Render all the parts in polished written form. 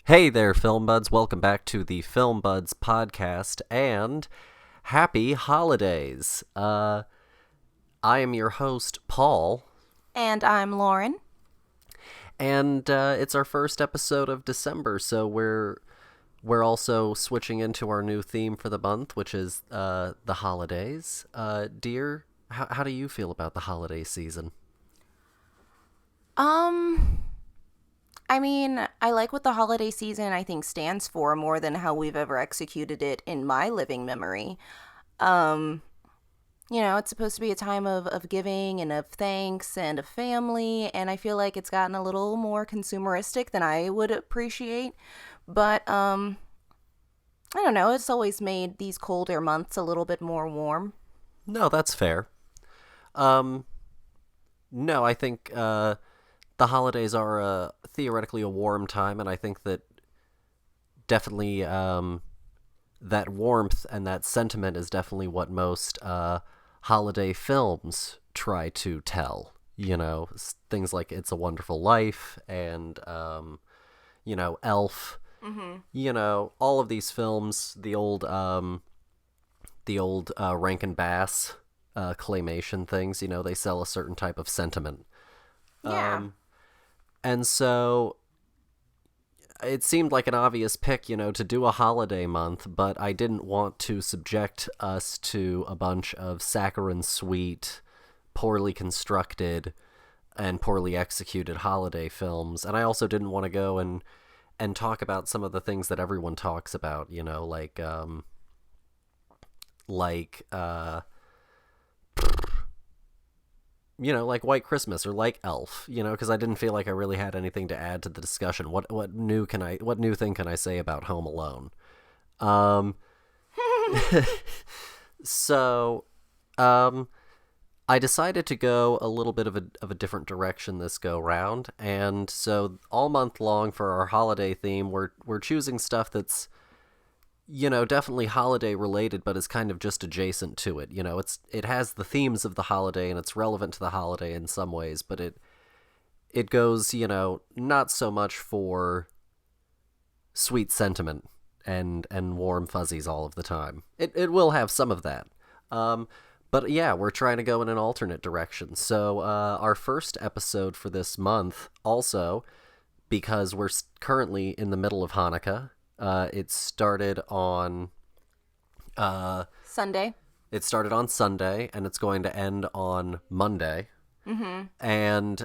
Hey there, Film Buds. Welcome back to the Film Buds podcast and happy holidays. I am your host, Paul, And I'm Lauren. and it's our first episode of December, so we're also switching into our new theme for the month, which is the holidays. Dear, how do you feel about the holiday season? Um, I like what the holiday season I think stands for more than how we've ever executed it in my living memory. Um, it's supposed to be a time of giving and of thanks and of family, and I feel like it's gotten a little more consumeristic than I would appreciate. But I don't know, it's always made these colder months a little bit more warm. No, that's fair. Um, no, I think the holidays are theoretically a warm time, and I think that definitely that warmth and that sentiment is definitely what most holiday films try to tell. Things like It's a Wonderful Life and, Elf. Mhm. All of these films, the old Rankin Bass claymation things, they sell a certain type of sentiment. Yeah. And so it seemed like an obvious pick, to do a holiday month, but I didn't want to subject us to a bunch of saccharine sweet, poorly constructed, and poorly executed holiday films. And I also didn't want to go and talk about some of the things that everyone talks about, like like White Christmas or like Elf, because I didn't feel like I really had anything to add to the discussion. What new thing can I say about Home Alone? Um, so, um, I decided to go a little bit of a different direction this go round, and so all month long for our holiday theme, we're choosing stuff that's definitely holiday related, but is kind of just adjacent to it. It has the themes of the holiday and it's relevant to the holiday in some ways, but it goes, not so much for sweet sentiment and warm fuzzies all of the time. It will have some of that. Um, but yeah, we're trying to go in an alternate direction. So our first episode for this month, also because we're currently in the middle of Hanukkah. It started on uh, Sunday. it started on Sunday and it's going to end on Monday. Mhm. And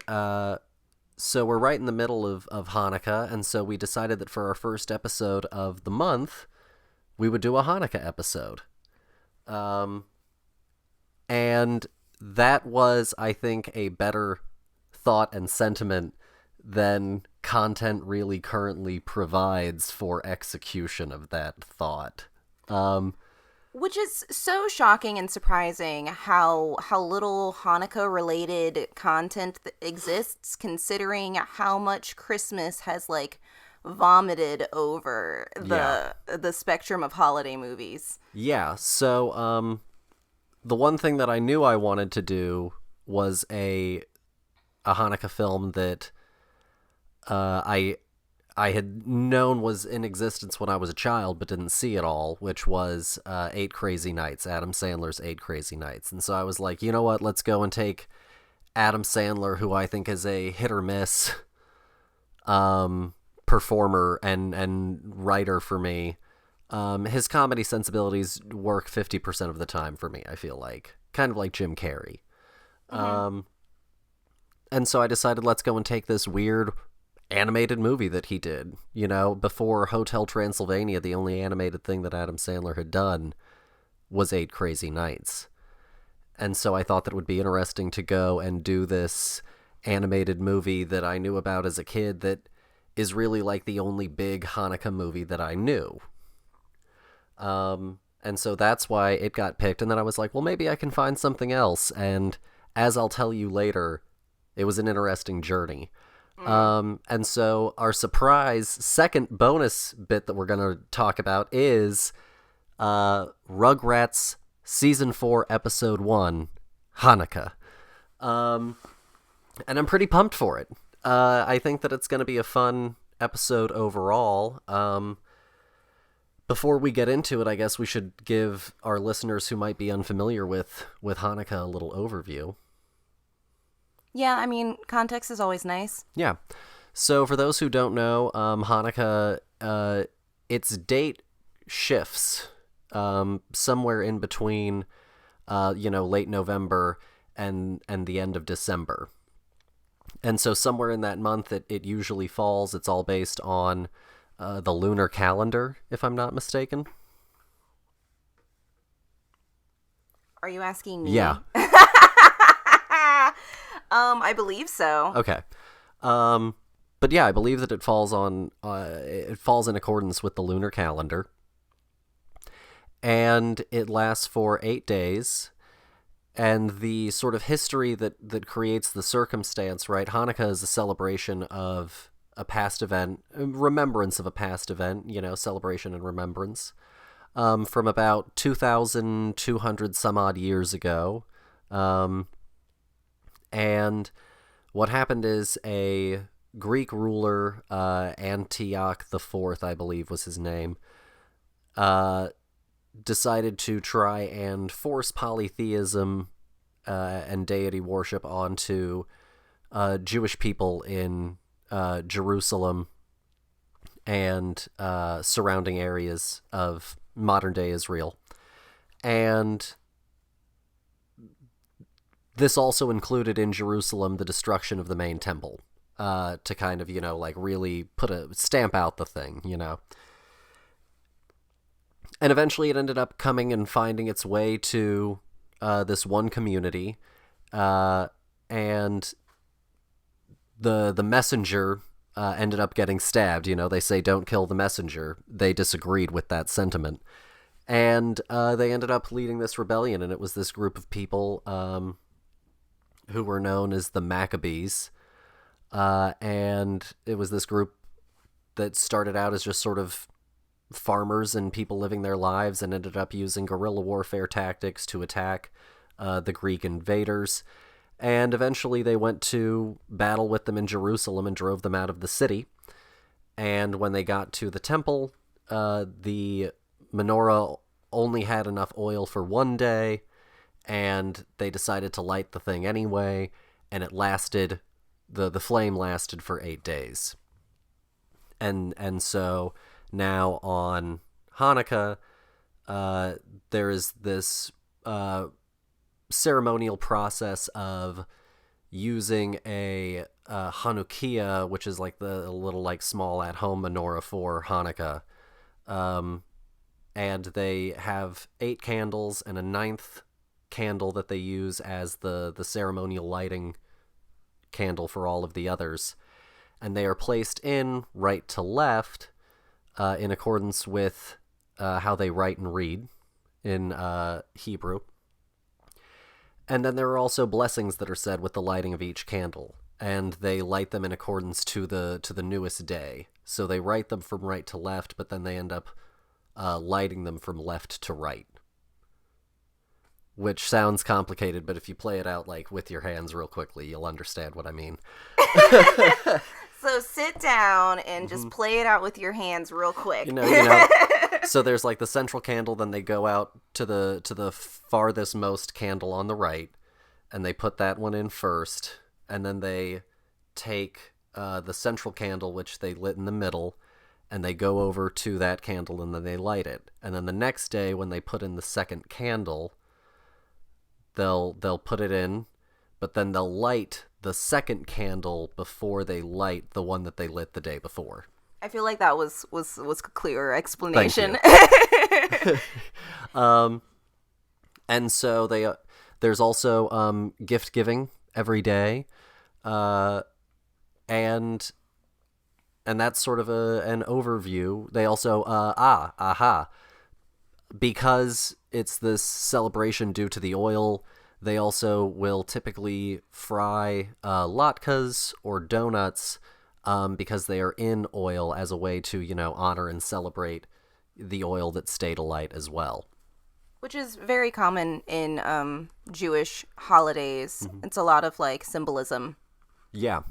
so we're right in the middle of Hanukkah, and so we decided that for our first episode of the month, we would do a Hanukkah episode. Um, and that was, I think, a better thought and sentiment than content really currently provides for execution of that thought. Um, Which is so shocking and surprising how little Hanukkah related content exists, considering how much Christmas has like vomited over yeah. the spectrum of holiday movies. Yeah, so the one thing that I knew I wanted to do was a Hanukkah film that I had known was in existence when I was a child, but didn't see at all, which was Eight Crazy Nights, Adam Sandler's Eight Crazy Nights. And so I was like, you know what? Let's go and take Adam Sandler, who I think is a hit or miss performer and writer for me. His comedy sensibilities work 50% of the time for me, I feel like. Kind of like Jim Carrey. Mm-hmm. Um, and so I decided let's go and take this weird animated movie that he did. Before Hotel Transylvania, the only animated thing that Adam Sandler had done was Eight Crazy Nights. And so I thought that it would be interesting to go and do this animated movie that I knew about as a kid that is really like the only big Hanukkah movie that I knew. And so that's why it got picked. And then I was like, well, maybe I can find something else. And as I'll tell you later, it was an interesting journey. Mm. And so our surprise second bonus bit that we're going to talk about is Rugrats Season 4, Episode 1, Hanukkah. Um, and I'm pretty pumped for it. I think that it's going to be a fun episode overall. Before we get into it, I guess we should give our listeners who might be unfamiliar with Hanukkah a little overview. Yeah, I mean, context is always nice. Yeah. So for those who don't know, Hanukkah, its date shifts somewhere in between, late November and the end of December. And so somewhere in that month, it usually falls. It's all based on the lunar calendar, if I'm not mistaken. Are you asking me? Yeah. I believe so. Okay. But yeah, I believe that it falls in accordance with the lunar calendar. And it lasts for 8 days. And the sort of history that creates the circumstance, right? Hanukkah is a celebration of a past event, remembrance of a past event, celebration and remembrance, from about 2,200 some odd years ago. And what happened is a Greek ruler, Antioch IV, I believe was his name, decided to try and force polytheism and deity worship onto Jewish people in Jerusalem and surrounding areas of modern-day Israel. And this also included in Jerusalem the destruction of the main temple to kind of, really stamp out the thing, And eventually it ended up coming and finding its way to this one community, and the messenger ended up getting stabbed. They say don't kill the messenger. They disagreed with that sentiment. And they ended up leading this rebellion, and it was this group of people who were known as the Maccabees. And it was this group that started out as just sort of farmers and people living their lives and ended up using guerrilla warfare tactics to attack the Greek invaders. And eventually they went to battle with them in Jerusalem and drove them out of the city. And when they got to the temple, the menorah only had enough oil for one day, and they decided to light the thing anyway, and it lasted, the flame lasted for 8 days. And so now on Hanukkah, there is this ceremonial process of using a Hanukkah, which is like the little small at-home menorah for Hanukkah. And they have 8 candles and a 9th candle that they use as the ceremonial lighting candle for all of the others. And they are placed in right to left in accordance with how they write and read in Hebrew. And then there are also blessings that are said with the lighting of each candle, and they light them in accordance to the newest day. So they write them from right to left, but then they end up lighting them from left to right. Which sounds complicated, but if you play it out with your hands real quickly, you'll understand what I mean. So sit down and just play it out with your hands real quick. So there's the central candle, then they go out to the farthest most candle on the right, and they put that one in first, and then they take the central candle, which they lit in the middle, and they go over to that candle, and then they light it. And then the next day, when they put in the second candle, they'll put it in, but then they'll light the second candle before they light the one that they lit the day before. I feel like that was a clearer explanation. And so there's also gift giving every day, and that's sort of an overview. They also because it's this celebration due to the oil, they also will typically fry latkes or donuts because they are in oil as a way to, honor and celebrate the oil that stayed alight as well. Which is very common in Jewish holidays. Mm-hmm. It's a lot of symbolism. Yeah.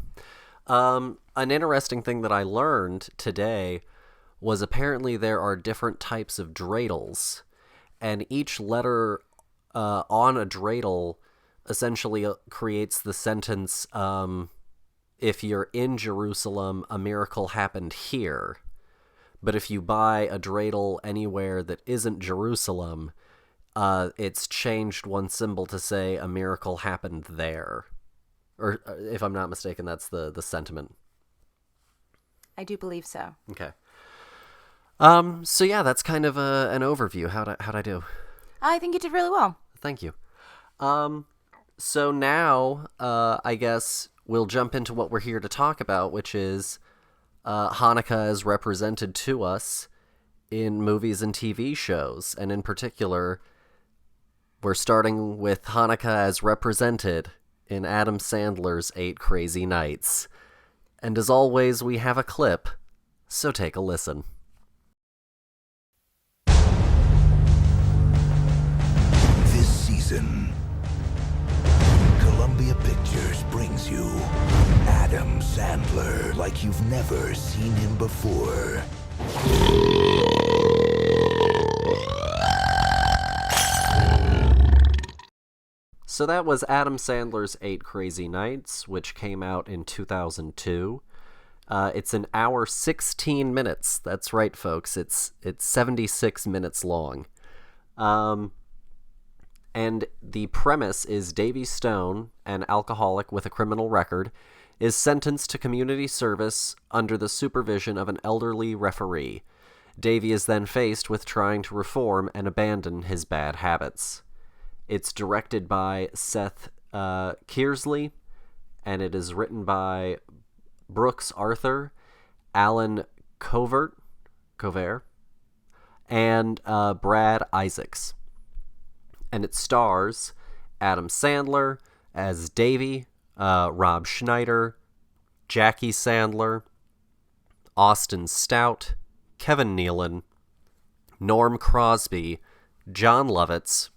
An interesting thing that I learned today was apparently there are different types of dreidels, and each letter on a dreidel essentially creates the sentence, if you're in Jerusalem, a miracle happened here. But if you buy a dreidel anywhere that isn't Jerusalem, it's changed one symbol to say a miracle happened there. Or if I'm not mistaken, that's the sentiment. I do believe so. Okay. So yeah, that's kind of an overview. How'd I do? I think you did really well. Thank you. So now, I guess we'll jump into what we're here to talk about, which is Hanukkah as represented to us in movies and TV shows. And in particular, we're starting with Hanukkah as represented in Adam Sandler's 8 Crazy Nights. And as always, we have a clip, so take a listen. This season, Columbia Pictures brings you Adam Sandler like you've never seen him before. So that was Adam Sandler's 8 Crazy Nights, which came out in 2002. It's an hour 16 minutes. That's right, folks. It's 76 minutes long. And the premise is Davy Stone, an alcoholic with a criminal record, is sentenced to community service under the supervision of an elderly referee. Davy is then faced with trying to reform and abandon his bad habits. It's directed by Seth Kearsley, and it is written by Brooks Arthur, Alan Covert, and Brad Isaacs. And it stars Adam Sandler as Davy, Rob Schneider, Jackie Sandler, Austin Stout, Kevin Nealon, Norm Crosby, John Lovitz,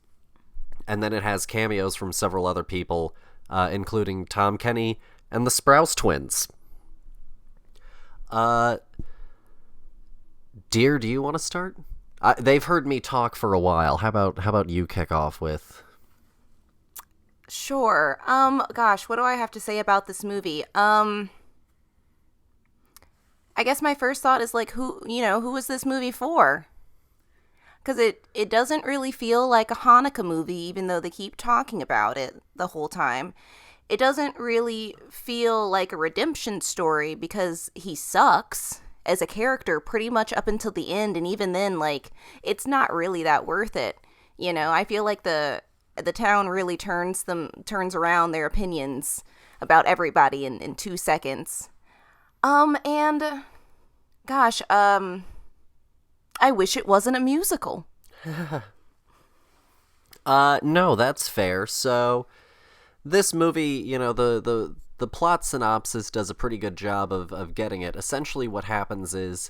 and then it has cameos from several other people, including Tom Kenny and the Sprouse twins. Dear, do you want to start? They've heard me talk for a while. How about you kick off with? Sure. Gosh, what do I have to say about this movie? I guess my first thought is like, who is this movie for? Because it doesn't really feel like a Hanukkah movie, even though they keep talking about it the whole time. It doesn't really feel like a redemption story because he sucks as a character pretty much up until the end, and even then, like, it's not really that worth it. I feel like the town really turns around their opinions about everybody in 2 seconds. And gosh, I wish it wasn't a musical. No, that's fair. So this movie, the plot synopsis does a pretty good job of getting it. Essentially what happens is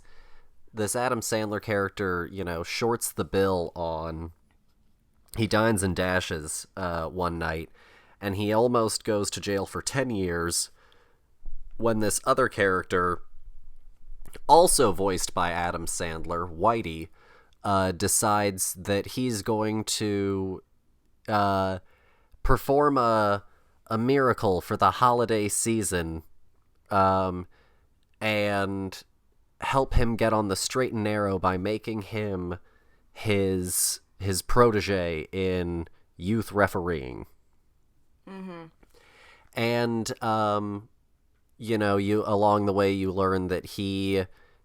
this Adam Sandler character, shorts the bill on, he dines and dashes one night, and he almost goes to jail for 10 years when this other character, also voiced by Adam Sandler, Whitey, decides that he's going to perform a miracle for the holiday season, and help him get on the straight and narrow by making him his protege in youth refereeing. Mm-hmm. And you along the way you learn that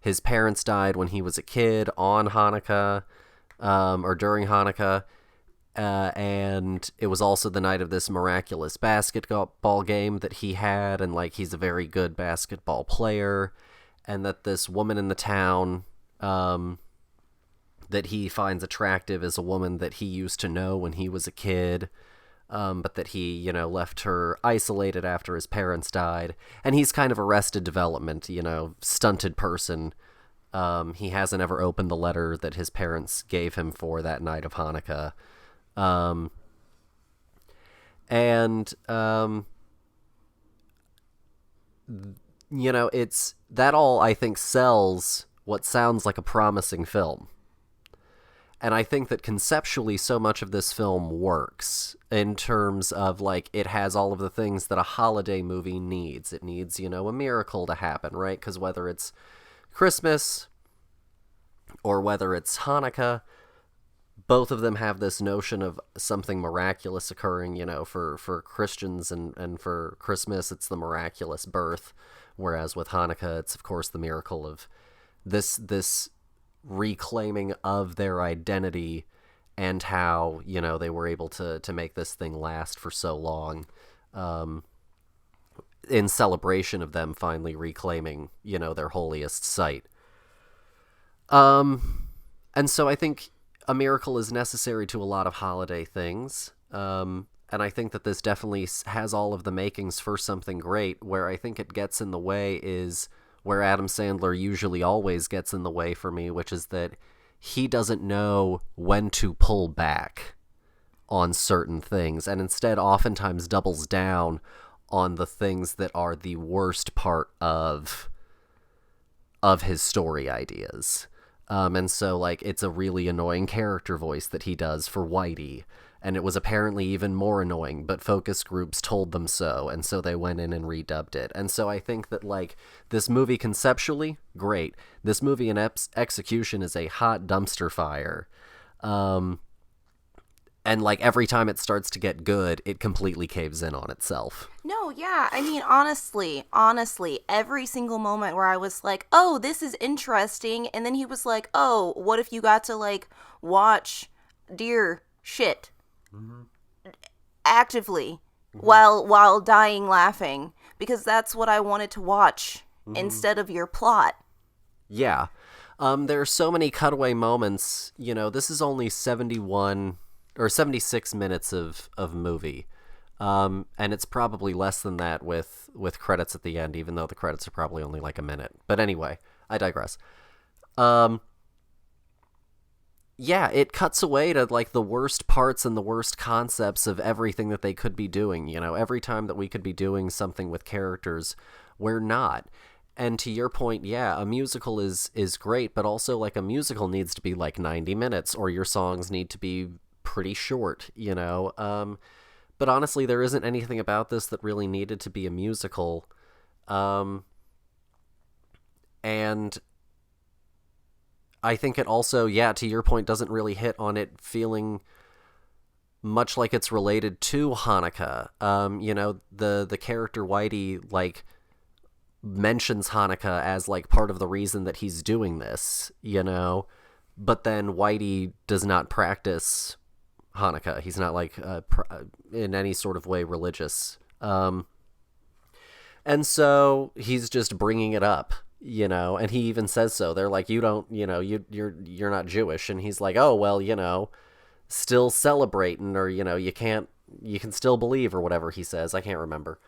his parents died when he was a kid on Hanukkah, or during Hanukkah, and it was also the night of this miraculous basketball game that he had, and like he's a very good basketball player, and that this woman in the town that he finds attractive is a woman that he used to know when he was a kid. But that he, left her isolated after his parents died. And he's kind of Arrested Development, stunted person. He hasn't ever opened the letter that his parents gave him for that night of Hanukkah. it's that all I think sells what sounds like a promising film. And I think that conceptually so much of this film works in terms of, like, it has all of the things that a holiday movie needs. It needs, a miracle to happen, right? Because whether it's Christmas or whether it's Hanukkah, both of them have this notion of something miraculous occurring, for Christians and for Christmas, it's the miraculous birth. Whereas with Hanukkah, it's, of course, the miracle of this reclaiming of their identity and how, they were able to make this thing last for so long, in celebration of them finally reclaiming, their holiest site. And so I think a miracle is necessary to a lot of holiday things. And I think that this definitely has all of the makings for something great. Where I think it gets in the way is where Adam Sandler usually always gets in the way for me, which is that he doesn't know when to pull back on certain things, and instead oftentimes doubles down on the things that are the worst part of his story ideas. And so, like, it's a really annoying character voice that he does for Whitey, and it was apparently even more annoying, but focus groups told them so, and so they went in and redubbed it. And so I think that, like, this movie conceptually, great. This movie in execution is a hot dumpster fire. And, like, every time it starts to get good, it completely caves in on itself. No, yeah. I mean, honestly, every single moment where I was like, oh, this is interesting. And then he was like, oh, what if you got to, like, watch deer shit actively while dying laughing? Because that's what I wanted to watch instead of your plot. Yeah. There are so many cutaway moments. This is only 71 or 76 minutes of movie. And it's probably less than that with credits at the end, even though the credits are probably only like a minute. But anyway, I digress. Yeah, it cuts away to, like, the worst parts and the worst concepts of everything that they could be doing. Every time that we could be doing something with characters, we're not. And to your point, yeah, a musical is great, but also, like, a musical needs to be like 90 minutes, or your songs need to be pretty short, but honestly, there isn't anything about this that really needed to be a musical. And I think it also, yeah, to your point, doesn't really hit on it feeling much like it's related to Hanukkah. The character Whitey, like, mentions Hanukkah as, like, part of the reason that he's doing this, but then Whitey does not practice Hanukkah. He's not, like, in any sort of way religious. And so he's just bringing it up, and he even says so. They're like, you don't, you're not Jewish. And he's like, oh, well, still celebrating, or, you can still believe, or whatever he says. I can't remember.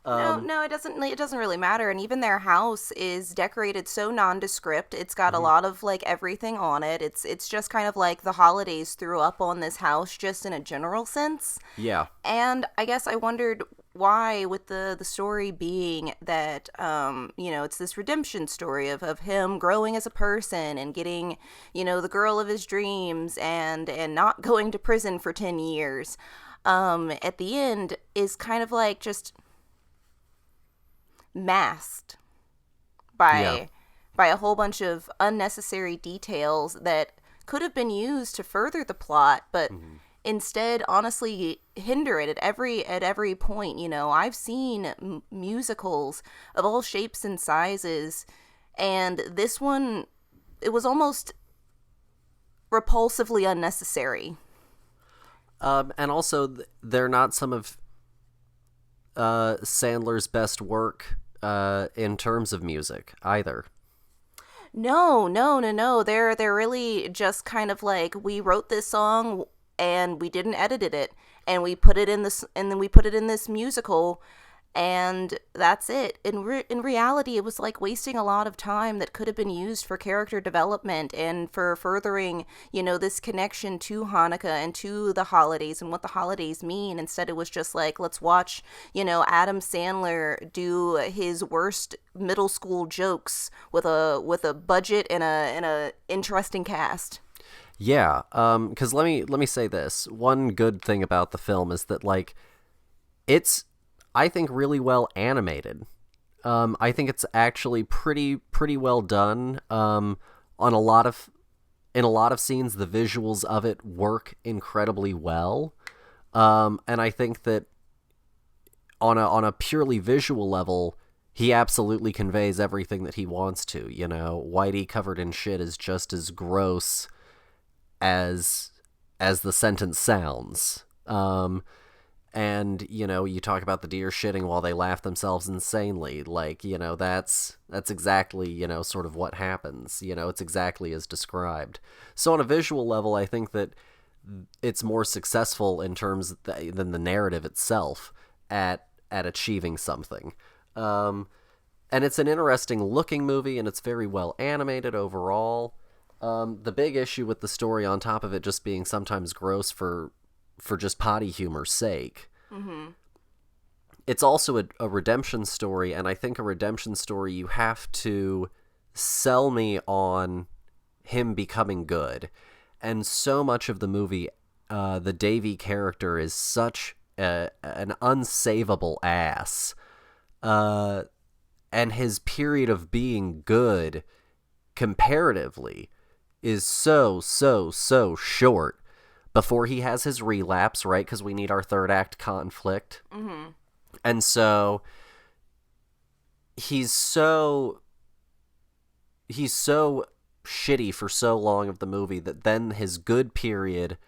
No, it doesn't really matter. And even their house is decorated so nondescript. It's got a lot of, like, everything on it. It's just kind of like the holidays threw up on this house, just in a general sense. Yeah. And I guess I wondered why, with the story being that, it's this redemption story of him growing as a person and getting, the girl of his dreams and not going to prison for 10 years, at the end is kind of like just masked by a whole bunch of unnecessary details that could have been used to further the plot, but instead honestly hinder it at every point. I've seen musicals of all shapes and sizes, and this one, it was almost repulsively unnecessary. And also, they're not some of Sandler's best work in terms of music either. No. They're really just kind of like, we wrote this song and we didn't edit it, and we put it in this, and then we put it in this musical, And that's it. In reality, it was like wasting a lot of time that could have been used for character development and for furthering, this connection to Hanukkah and to the holidays and what the holidays mean. Instead, it was just like, let's watch, Adam Sandler do his worst middle school jokes with a budget and a interesting cast. Yeah, because let me say this. One good thing about the film is that, like, it's, I think, really well animated. I think it's actually pretty well done. In a lot of scenes, the visuals of it work incredibly well. And I think that on a purely visual level, he absolutely conveys everything that he wants to. Whitey covered in shit is just as gross as the sentence sounds. And, you talk about the deer shitting while they laugh themselves insanely. Like, that's exactly, sort of what happens. It's exactly as described. So on a visual level, I think that it's more successful in terms than the narrative itself at achieving something. And it's an interesting looking movie, and it's very well animated overall. The big issue with the story, on top of it just being sometimes gross for just potty humor's sake. Mm-hmm. It's also a redemption story, and I think a redemption story, you have to sell me on him becoming good. And so much of the movie, the Davy character is such an unsavable ass. And his period of being good, comparatively, is so short before he has his relapse, right? Because we need our third act conflict. Mm-hmm. And so he's so shitty for so long of the movie that then his good period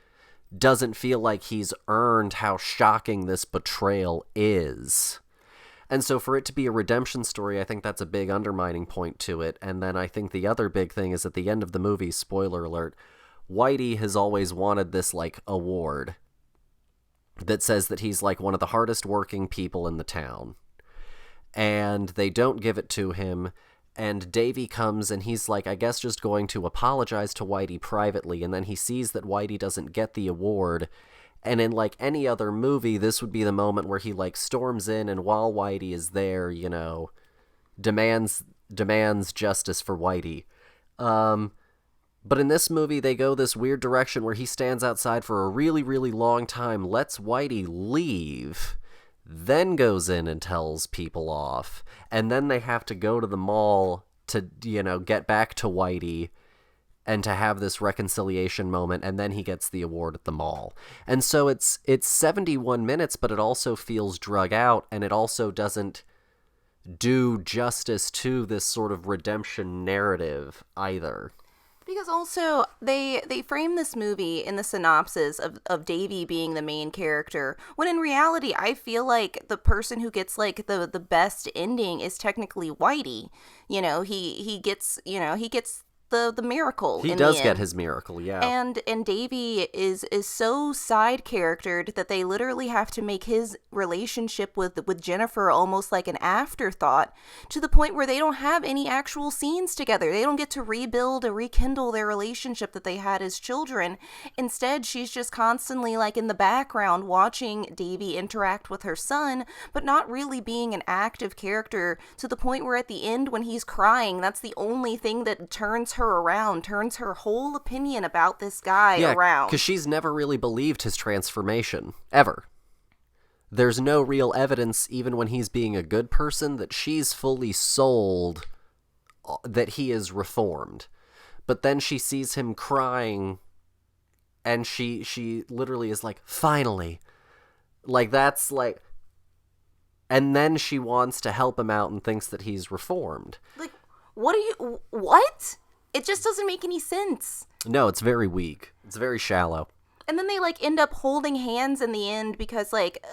doesn't feel like he's earned how shocking this betrayal is. And so for it to be a redemption story, I think that's a big undermining point to it. And then I think the other big thing is at the end of the movie, spoiler alert, Whitey has always wanted this, like, award that says that he's, like, one of the hardest working people in the town. And they don't give it to him, and Davy comes and he's, like, I guess just going to apologize to Whitey privately, and then he sees that Whitey doesn't get the award, and in, like, any other movie, this would be the moment where he, like, storms in, and while Whitey is there, demands justice for Whitey. But in this movie, they go this weird direction where he stands outside for a really, really long time, lets Whitey leave, then goes in and tells people off, and then they have to go to the mall to, get back to Whitey and to have this reconciliation moment, and then he gets the award at the mall. And so it's 71 minutes, but it also feels drug out, and it also doesn't do justice to this sort of redemption narrative either. Because also, they frame this movie in the synopsis of Davy being the main character, when in reality, I feel like the person who gets, like, the best ending is technically Whitey. He gets the miracle. He does get his miracle, yeah. And Davy is so side charactered that they literally have to make his relationship with Jennifer almost like an afterthought, to the point where they don't have any actual scenes together. They don't get to rebuild or rekindle their relationship that they had as children. Instead, she's just constantly, like, in the background watching Davy interact with her son, but not really being an active character, to the point where at the end, when he's crying, that's the only thing that turns her around, turns her whole opinion about this guy around. Because she's never really believed his transformation, ever. There's no real evidence, even when he's being a good person, that she's fully sold that he is reformed. But then she sees him crying, and she literally is like, finally. Like, that's like... And then she wants to help him out and thinks that he's reformed. Like, what? It just doesn't make any sense. No, it's very weak. It's very shallow. And then they, like, end up holding hands in the end because, like,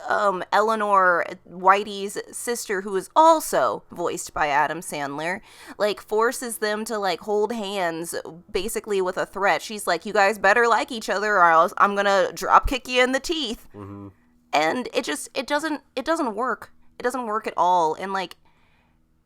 Eleanor, Whitey's sister, who is also voiced by Adam Sandler, like, forces them to, like, hold hands basically with a threat. She's like, you guys better like each other or else I'm gonna drop kick you in the teeth. Mm-hmm. And it doesn't work. It doesn't work at all. And like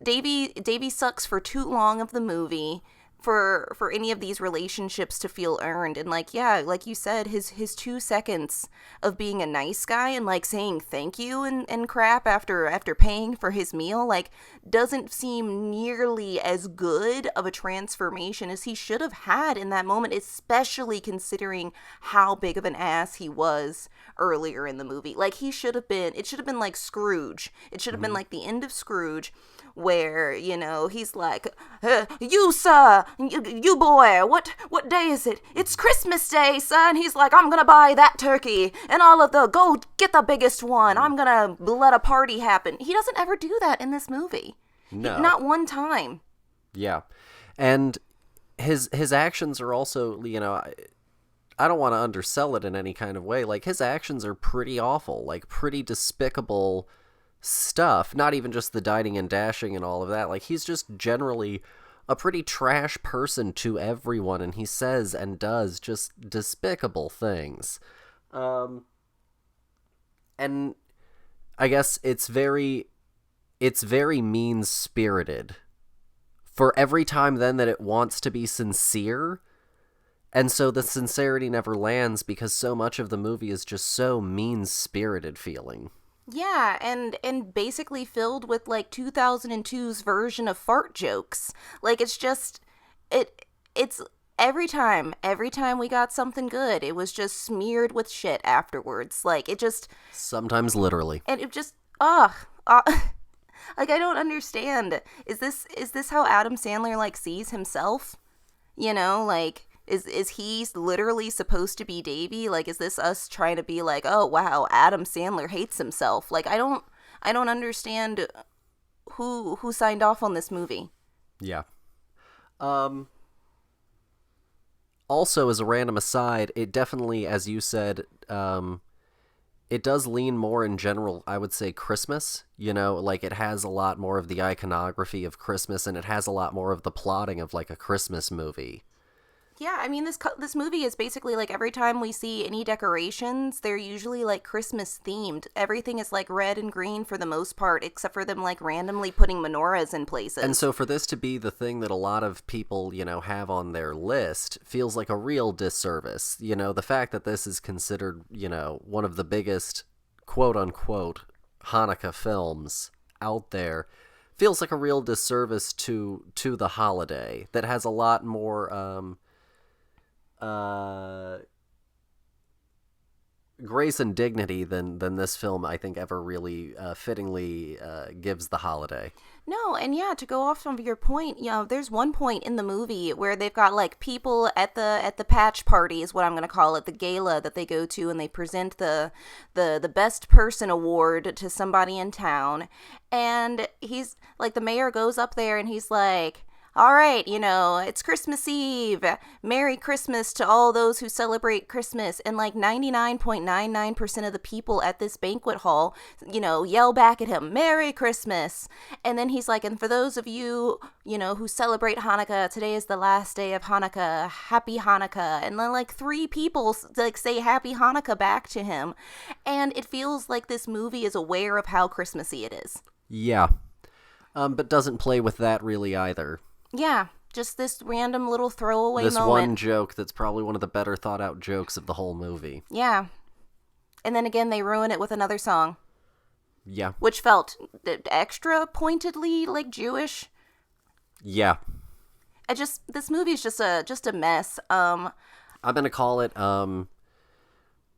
Davy sucks for too long of the movie for any of these relationships to feel earned. And like, yeah, like you said, his 2 seconds of being a nice guy and like saying thank you and crap after paying for his meal, like, doesn't seem nearly as good of a transformation as he should have had in that moment, especially considering how big of an ass he was earlier in the movie. Like, it should have been like Scrooge. It should have been like the end of Scrooge, where, you know, he's like, you, sir, you boy, what day is it? It's Christmas Day, sir. And he's like, I'm gonna buy that turkey and all of go get the biggest one. I'm gonna let a party happen. He doesn't ever do that in this movie. No. Not one time. Yeah. And his actions are also, you know, I don't want to undersell it in any kind of way. Like, his actions are pretty awful, like pretty despicable stuff. Not even just the dining and dashing and all of that. Like, he's just generally a pretty trash person to everyone, and he says and does just despicable things. And I guess it's very mean-spirited. For every time then that it wants to be sincere, and so the sincerity never lands because so much of the movie is just so mean-spirited feeling. Yeah, and basically filled with like 2002's version of fart jokes. Like, it's just it's every time we got something good, it was just smeared with shit afterwards. Like, it just sometimes literally. And it just like, I don't understand. Is this how Adam Sandler like sees himself? You know, like, Is he literally supposed to be Davy? Like, is this us trying to be like, oh wow, Adam Sandler hates himself? Like, I don't understand who signed off on this movie. Yeah. Also, as a random aside, it definitely, as you said, it does lean more in general, I would say, Christmas. You know, like, it has a lot more of the iconography of Christmas, and it has a lot more of the plotting of like a Christmas movie. Yeah, I mean, this movie is basically like every time we see any decorations, they're usually like Christmas themed. Everything is like red and green for the most part, except for them like randomly putting menorahs in places. And so for this to be the thing that a lot of people, you know, have on their list feels like a real disservice. You know, the fact that this is considered, you know, one of the biggest quote unquote Hanukkah films out there feels like a real disservice to the holiday that has a lot more grace and dignity than this film, I think, ever really fittingly gives the holiday. No, and yeah, to go off of your point, you know, there's one point in the movie where they've got like people at the patch party is what I'm gonna call it, the gala that they go to, and they present the best person award to somebody in town, and he's like, the mayor goes up there and he's like, all right, you know, it's Christmas Eve. Merry Christmas to all those who celebrate Christmas. And like 99.99% of the people at this banquet hall, you know, yell back at him, Merry Christmas. And then he's like, and for those of you, you know, who celebrate Hanukkah, today is the last day of Hanukkah. Happy Hanukkah. And then like 3 people like say Happy Hanukkah back to him. And it feels like this movie is aware of how Christmassy it is. Yeah. But doesn't play with that really either. Yeah, just this random little throwaway this moment. This one joke that's probably one of the better thought out jokes of the whole movie. Yeah. And then again, they ruin it with another song. Yeah. Which felt extra pointedly like Jewish. Yeah. This movie is just a mess. I'm gonna call it, you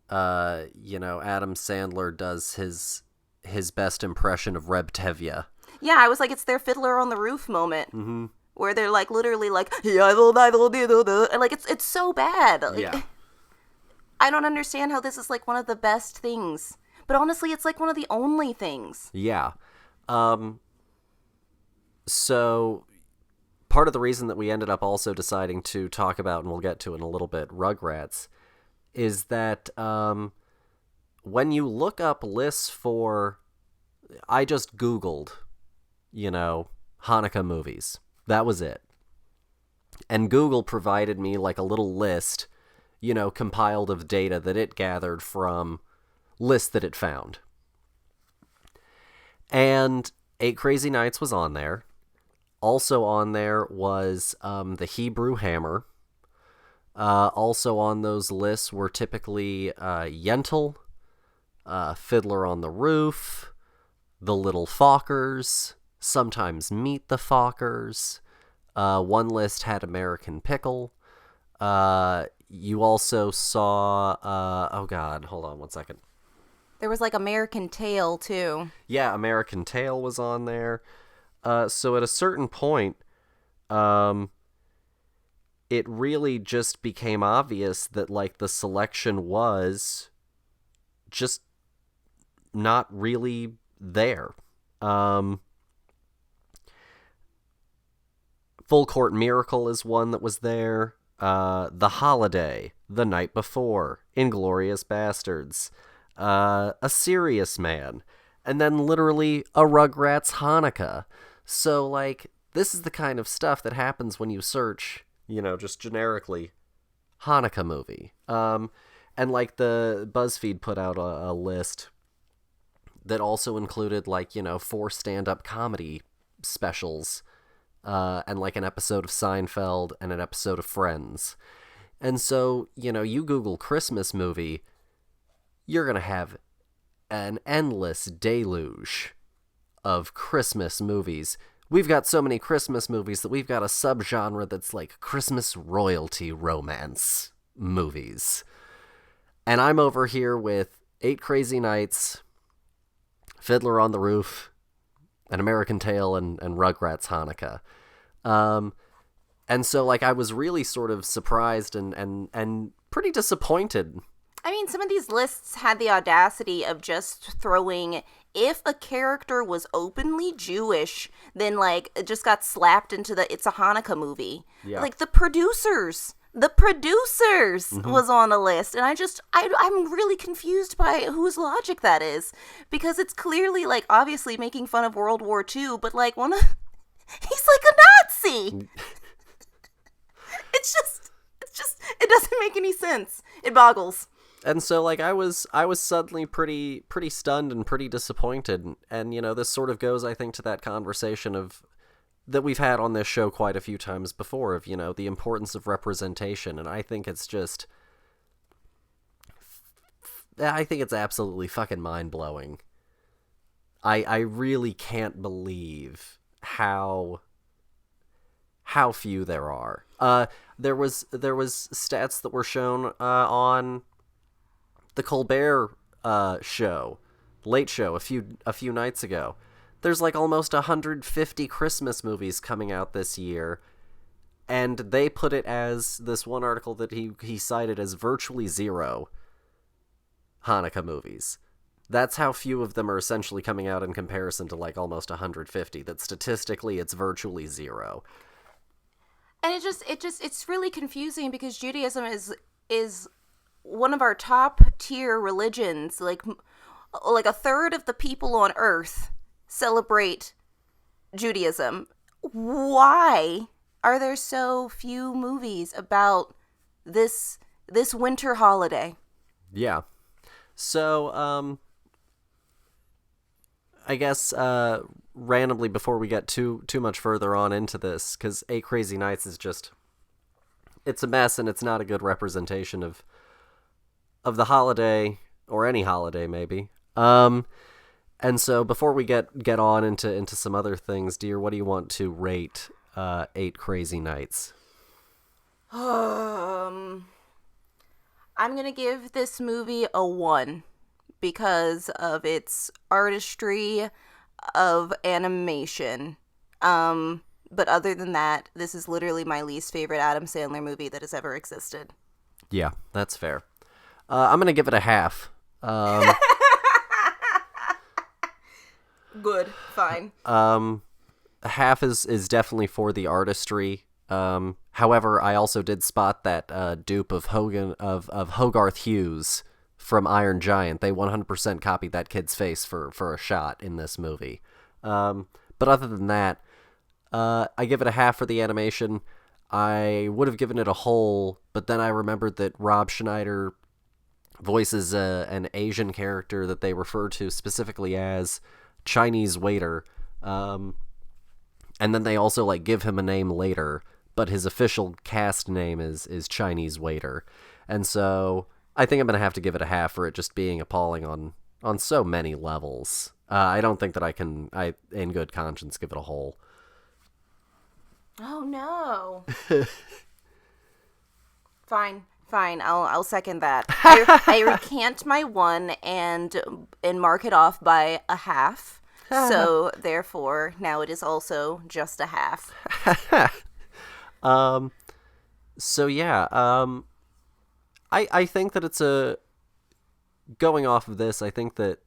know, Adam Sandler does his best impression of Reb Tevye. Yeah, I was like, it's their Fiddler on the Roof moment. Mm-hmm. Where they're like literally like, and like it's so bad. Like, yeah. I don't understand how this is like one of the best things. But honestly, it's like one of the only things. Yeah. So part of the reason that we ended up also deciding to talk about, and we'll get to in a little bit, Rugrats, is that when you look up lists for, I just Googled, you know, Hanukkah movies. That was it. And Google provided me like a little list, you know, compiled of data that it gathered from lists that it found. And Eight Crazy Nights was on there. Also on there was the Hebrew Hammer. Also on those lists were typically Yentl, Fiddler on the Roof, The Little Fockers, sometimes Meet the Fockers. One list had American Pickle. You also saw, oh God, hold on one second. There was like American Tail too. Yeah, American Tail was on there. So at a certain point, it really just became obvious that, like, the selection was just not really there. Full Court Miracle is one that was there. The Holiday, The Night Before, Inglourious Bastards, A Serious Man, and then literally a Rugrats Hanukkah. So, like, this is the kind of stuff that happens when you search, just generically, Hanukkah movie. And, like, the BuzzFeed put out a list that also included, like, 4 stand-up comedy specials, and, like, an episode of Seinfeld and an episode of Friends. And so, you Google Christmas movie, you're going to have an endless deluge of Christmas movies. We've got so many Christmas movies that we've got a subgenre that's like Christmas royalty romance movies. And I'm over here with Eight Crazy Nights, Fiddler on the Roof, An American Tail, and Rugrats Hanukkah. And so, like, I was really sort of surprised and pretty disappointed. I mean, some of these lists had the audacity of just throwing, if a character was openly Jewish, then, like, it just got slapped into It's a Hanukkah movie. Yeah. Like, the producers was on the list. And I'm really confused by whose logic that is. Because it's clearly, like, obviously making fun of World War II, but, like, he's like a Nazi! It's just, it doesn't make any sense. It boggles. And so, like, I was suddenly pretty stunned and pretty disappointed. And, this sort of goes, I think, to that conversation that we've had on this show quite a few times before of, the importance of representation. And I think it's absolutely fucking mind-blowing. I really can't believe how few there are. There was stats that were shown on the Colbert show, Late Show, a few nights ago. There's like almost 150 Christmas movies coming out this year, and they put it as this one article that he cited as virtually zero Hanukkah movies. That's how few of them are essentially coming out in comparison to like almost 150. That statistically it's virtually zero. And it's really confusing because Judaism is one of our top tier religions. Like a third of the people on earth celebrate Judaism. Why are there so few movies about this winter holiday? Yeah. So, I guess, randomly before we get too much further on into this, because Eight Crazy Nights is it's a mess and it's not a good representation of the holiday, or any holiday maybe. And so before we get on into some other things, dear, what do you want to rate Eight Crazy Nights? I'm gonna give this movie a 1 because of its artistry of animation. But other than that, this is literally my least favorite Adam Sandler movie that has ever existed. Yeah, that's fair. I'm gonna give it a half. Good, fine. Half is definitely for the artistry. However, I also did spot that dupe of Hogarth Hughes from Iron Giant. They 100% copied that kid's face for a shot in this movie. But other than that, I give it a half for the animation. I would have given it a whole, but then I remembered that Rob Schneider voices an Asian character that they refer to specifically as Chinese waiter. And then they also like give him a name later, but his official cast name is Chinese waiter. And so I think I'm going to have to give it a half for it just being appalling on so many levels. I don't think that I can, in good conscience, give it a whole. Oh no. Fine. I'll second that. I recant my 1 and mark it off by a half. So therefore, now it is also just a half. So yeah, I think that it's going off of this, I think that,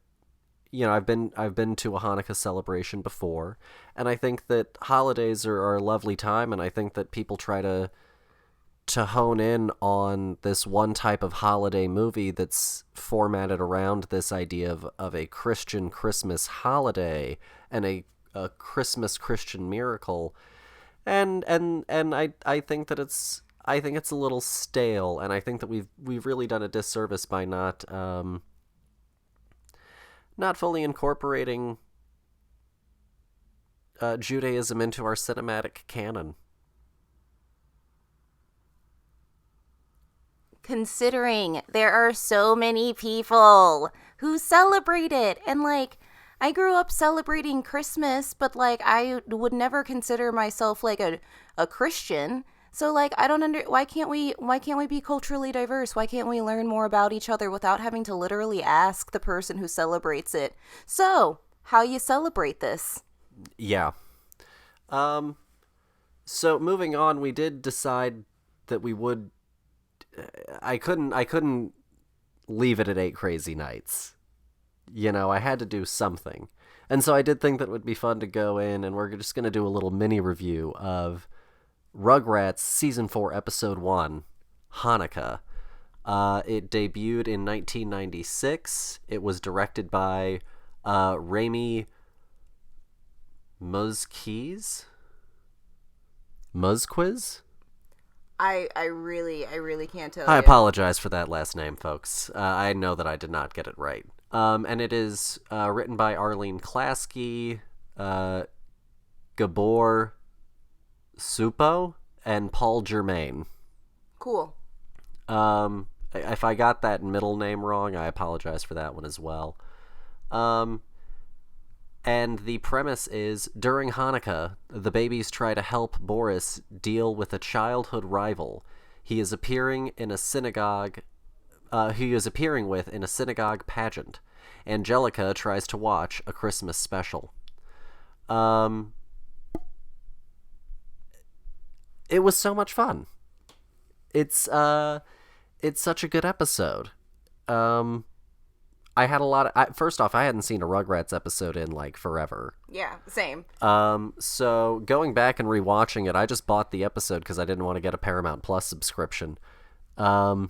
I've been to a Hanukkah celebration before, and I think that holidays are a lovely time, and I think that people try to hone in on this one type of holiday movie that's formatted around this idea of a Christian Christmas holiday and a Christmas Christian miracle. And I think that it's a little stale, and I think that we've really done a disservice by not fully incorporating Judaism into our cinematic canon. Considering there are so many people who celebrate it, and like, I grew up celebrating Christmas, but like, I would never consider myself like a Christian. So like, I don't why can't we be culturally diverse? Why can't we learn more about each other without having to literally ask the person who celebrates it, so how you celebrate this? Yeah. So moving on, we did decide that we would. I couldn't leave it at 8 Crazy Nights. I had to do something. And so I did think that it would be fun to go in, and we're just going to do a little mini review of Rugrats Season 4, Episode 1, Hanukkah. It debuted in 1996. It was directed by Rami Muzquiz? I really can't tell I you. apologize for that last name, folks. I know that I did not get it right. And it is written by Arlene Klasky, Gabor Supo, and Paul Germain. Cool. If I got that middle name wrong, I apologize for that one as well. And the premise is, during Hanukkah, the babies try to help Boris deal with a childhood rival he is appearing with in a synagogue pageant. Angelica tries to watch a Christmas special. It was so much fun. It's such a good episode. I had a lot of... first off, I hadn't seen a Rugrats episode in, like, forever. Yeah, same. So going back and rewatching it, I just bought the episode because I didn't want to get a Paramount Plus subscription. And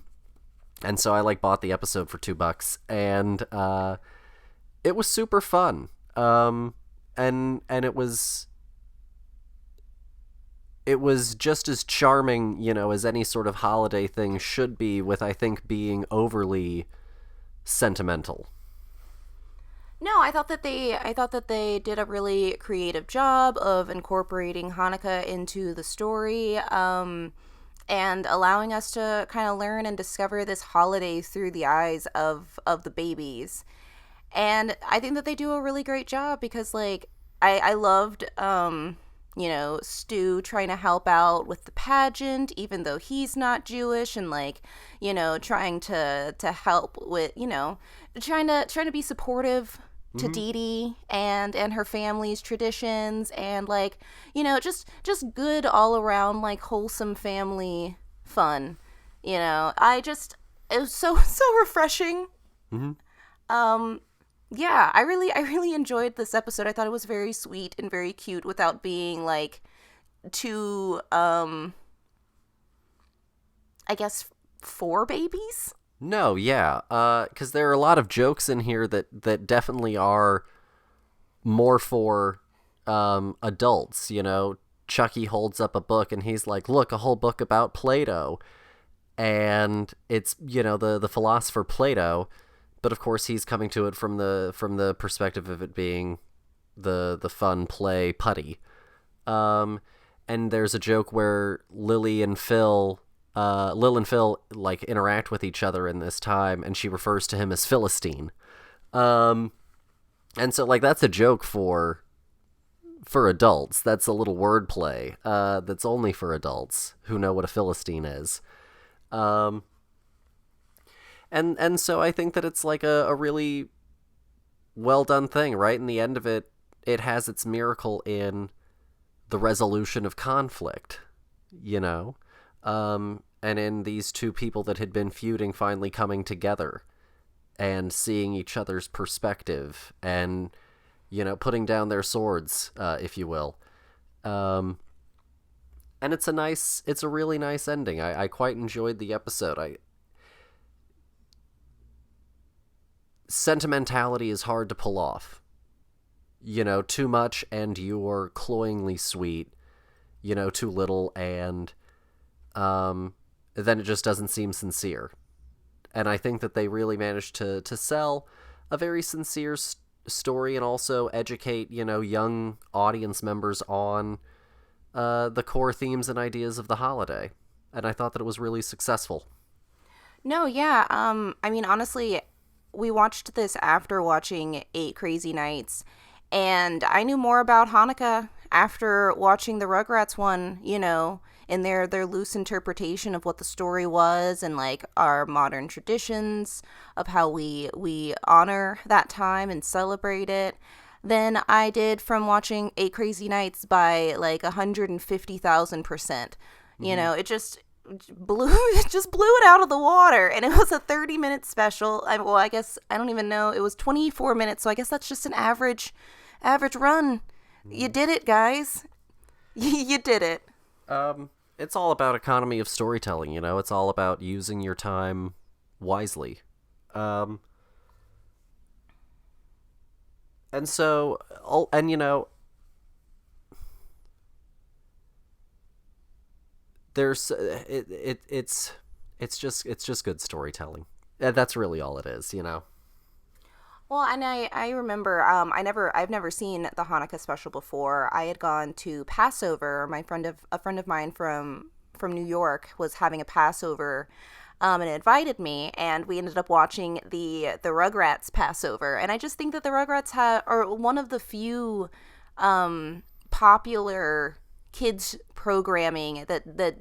so I, like, bought the episode for $2, and it was super fun. And it was just as charming, as any sort of holiday thing should be, with, I think, being overly sentimental. No, I thought that they did a really creative job of incorporating Hanukkah into the story, and allowing us to kind of learn and discover this holiday through the eyes of the babies. And I think that they do a really great job because, like, I loved Stu trying to help out with the pageant, even though he's not Jewish, and like, trying to help with, trying to be supportive to Dee Dee and her family's traditions, and like, just good all around, like, wholesome family fun. It was so refreshing. Yeah, I really enjoyed this episode. I thought it was very sweet and very cute without being, like, too, I guess, for babies? No, yeah, because there are a lot of jokes in here that definitely are more for adults, Chucky holds up a book and he's like, look, a whole book about Plato. And it's, the philosopher Plato. But of course, he's coming to it from the perspective of it being, the fun play Putty. And there's a joke where Lil and Phil like interact with each other in this time, and she refers to him as Philistine. And so like that's a joke for adults. That's a little wordplay that's only for adults who know what a Philistine is. And so I think that it's like a really well done thing, right? And the end of it, it has its miracle in the resolution of conflict, you know? And in these two people that had been feuding finally coming together and seeing each other's perspective and, you know, putting down their swords, if you will. And it's a really nice ending. I quite enjoyed the episode. Sentimentality is hard to pull off. You know, too much and you're cloyingly sweet. You know, too little and then it just doesn't seem sincere. And I think that they really managed to sell a very sincere story and also educate, you know, young audience members on the core themes and ideas of the holiday. And I thought that it was really successful. No, yeah. I mean, honestly, we watched this after watching 8 Crazy Nights, and I knew more about Hanukkah after watching the Rugrats one, you know, in their loose interpretation of what the story was and like our modern traditions of how we honor that time and celebrate it, than I did from watching 8 Crazy Nights by like 150,000%. You know, it just blew it out of the water, and it was a 30-minute special. I guess I don't even know. It was 24 minutes, so I guess that's just an average run. You did it, guys. You did it. It's all about economy of storytelling, you know? It's all about using your time wisely. And so, and you know, there's it's just good storytelling. That's really all it is, you know. Well, and I remember I've never seen the Hanukkah special before. I had gone to Passover. A friend of mine from New York was having a Passover, and invited me, and we ended up watching the Rugrats Passover. And I just think that the Rugrats are one of the few popular kids programming that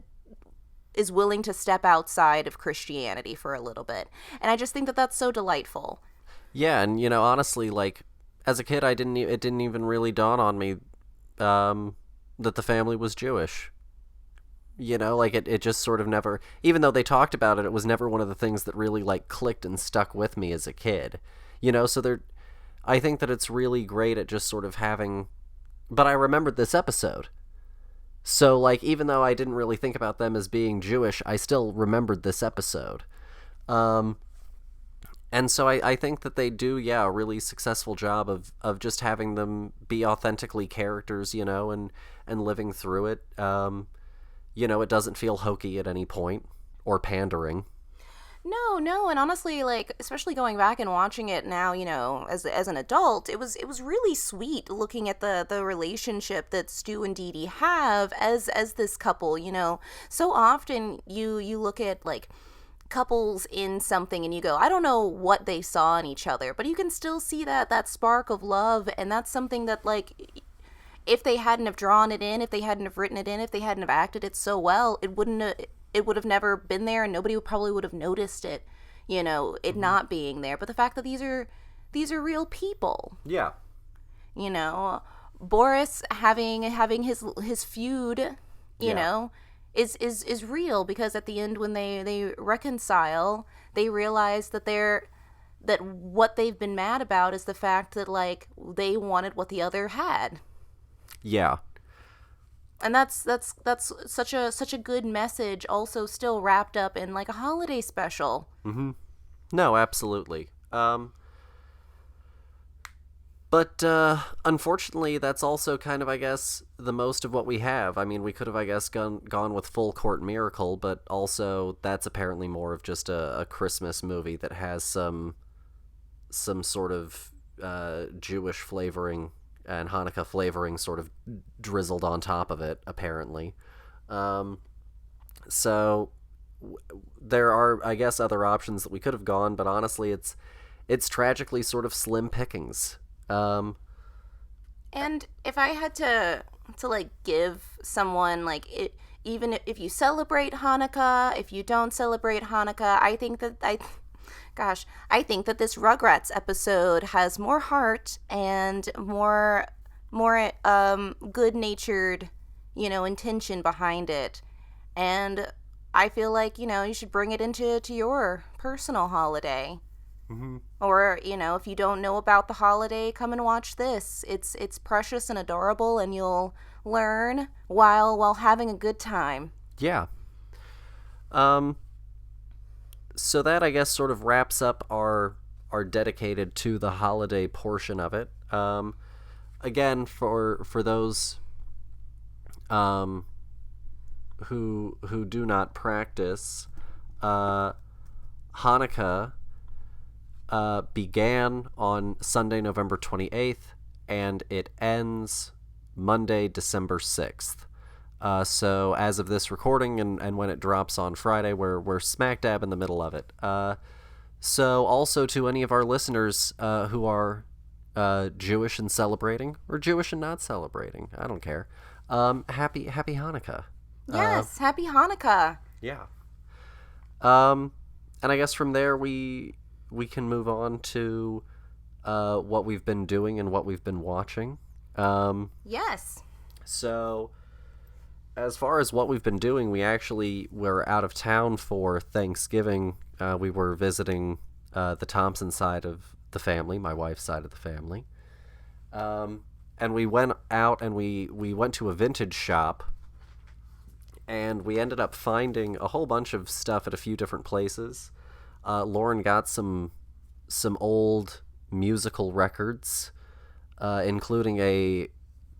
is willing to step outside of Christianity for a little bit. And I just think that that's so delightful. Yeah, and you know, honestly, like as a kid, it didn't even really dawn on me that the family was Jewish. You know, like it just sort of never, even though they talked about it, it was never one of the things that really like clicked and stuck with me as a kid. You know, so I think that it's really great at just sort of having, but I remembered this episode. So like, even though I didn't really think about them as being Jewish, I still remembered this episode. And so I think that they do, a really successful job of just having them be authentically characters, you know, and living through it. You know, it doesn't feel hokey at any point or pandering. No, and honestly, like, especially going back and watching it now, you know, as an adult, it was really sweet looking at the relationship that Stu and Dee Dee have as this couple, you know. So often you look at, like, couples in something and you go, I don't know what they saw in each other, but you can still see that spark of love, and that's something that, like, if they hadn't have drawn it in, if they hadn't have written it in, if they hadn't have acted it so well, it would have never been there, and nobody probably would have noticed it, you know, it not being there. But the fact that these are real people. Yeah. You know, Boris having his feud, you know, is real, because at the end when they reconcile, they realize that what they've been mad about is the fact that, like, they wanted what the other had. Yeah. And that's such a good message, also still wrapped up in, like, a holiday special. Mm-hmm. No, absolutely. But unfortunately, that's also kind of, I guess, the most of what we have. I mean, we could have, I guess, gone with Full Court Miracle, but also that's apparently more of just a Christmas movie that has some sort of Jewish flavoring and Hanukkah flavoring sort of drizzled on top of it, apparently. So there are, I guess, other options that we could have gone, but honestly, it's tragically sort of slim pickings. And if I had to like give someone like it, even if you celebrate Hanukkah, if you don't celebrate Hanukkah, I think that I think that this Rugrats episode has more heart and more good-natured, intention behind it. And I feel like, you should bring it into your personal holiday. Mm-hmm. Or, if you don't know about the holiday, come and watch this. It's precious and adorable, and you'll learn while having a good time. Yeah. So that, I guess, sort of wraps up our dedicated to the holiday portion of it. Again, for those who do not practice, Hanukkah began on Sunday, November 28th, and it ends Monday, December 6th. So as of this recording and when it drops on Friday, we're smack dab in the middle of it. So also to any of our listeners who are Jewish and celebrating, or Jewish and not celebrating, I don't care. Happy Hanukkah. Yes, Happy Hanukkah. Yeah. And I guess from there we can move on to what we've been doing and what we've been watching. Yes. So, as far as what we've been doing, we actually were out of town for Thanksgiving. We were visiting the Thompson side of the family, my wife's side of the family. And we went out and we went to a vintage shop, and we ended up finding a whole bunch of stuff at a few different places. Lauren got some old musical records, including a,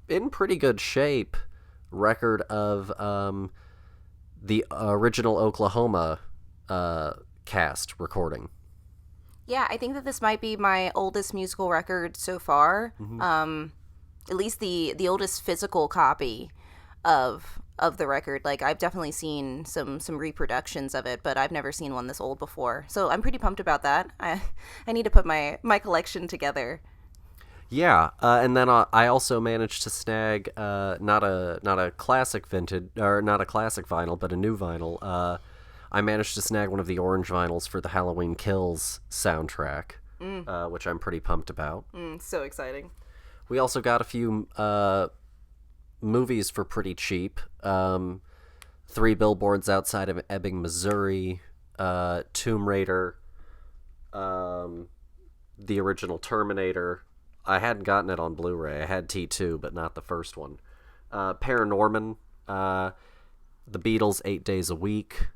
in pretty good shape, record of the original Oklahoma cast recording. Yeah, I think that this might be my oldest musical record so far. Mm-hmm. At least the oldest physical copy of the record. Like, I've definitely seen some reproductions of it, but I've never seen one this old before. So I'm pretty pumped about that. I need to put my collection together. Yeah, and then I also managed to snag not a classic vintage, or not a classic vinyl, but a new vinyl. I managed to snag one of the orange vinyls for the Halloween Kills soundtrack, which I'm pretty pumped about. So exciting. We also got a few movies for pretty cheap. 3 Billboards Outside of Ebbing, Missouri, Tomb Raider, the original Terminator. I hadn't gotten it on Blu-ray. I had T2, but not the first one. Paranorman, The Beatles, 8 Days a Week.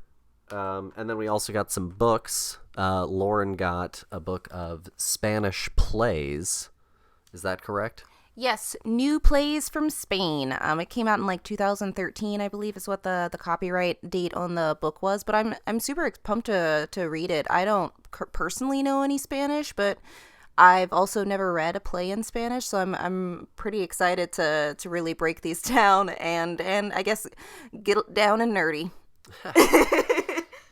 And then we also got some books. Lauren got a book of Spanish plays. Is that correct? Yes, new plays from Spain. It came out in like 2013, I believe, is what the copyright date on the book was. But I'm super pumped to read it. I don't personally know any Spanish, but I've also never read a play in Spanish, so I'm pretty excited to really break these down and I guess get down and nerdy.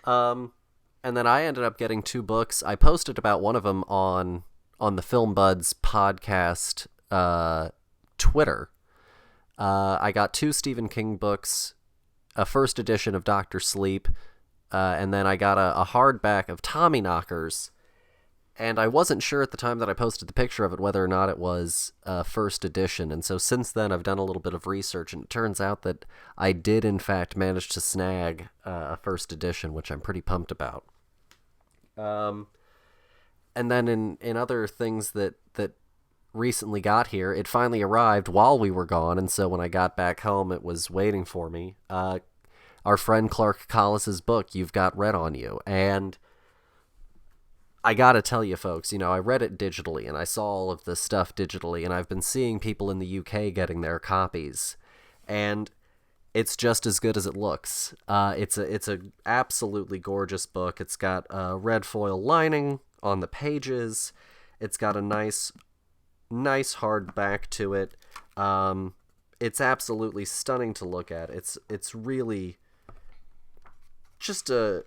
And then I ended up getting 2 books. I posted about one of them on the Film Buds podcast Twitter. I got 2 Stephen King books, a first edition of Dr. Sleep, and then I got a hardback of Tommyknockers. And I wasn't sure at the time that I posted the picture of it whether or not it was first edition. And so since then, I've done a little bit of research, and it turns out that I did, in fact, manage to snag a first edition, which I'm pretty pumped about. And then in other things that recently got here, it finally arrived while we were gone, and so when I got back home, it was waiting for me. Our friend Clark Collis's book, You've Got Red on You, and I gotta tell you folks, I read it digitally, and I saw all of this stuff digitally, and I've been seeing people in the UK getting their copies, and it's just as good as it looks. It's a absolutely gorgeous book. It's got a red foil lining on the pages. It's got a nice nice hard back to it. It's absolutely stunning to look at. It's really just a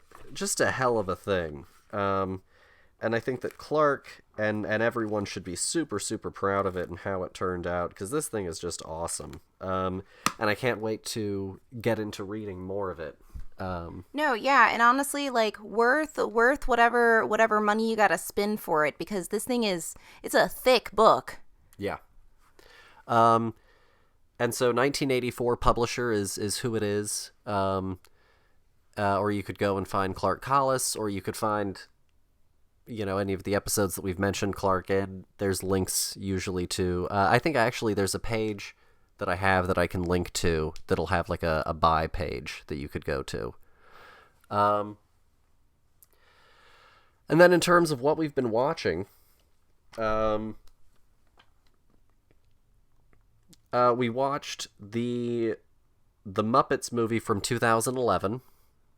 hell of a thing. And I think that Clark and everyone should be super, super proud of it and how it turned out, because this thing is just awesome. And I can't wait to get into reading more of it. No, yeah, and honestly, like, worth whatever money you gotta spend for it, because this thing it's a thick book. Yeah. And so 1984 publisher is who it is. Or you could go and find Clark Collis, or you could find, any of the episodes that we've mentioned Clark in. There's links usually to, I think actually there's a page that I have that I can link to that'll have like a buy page that you could go to. And then in terms of what we've been watching, we watched the Muppets movie from 2011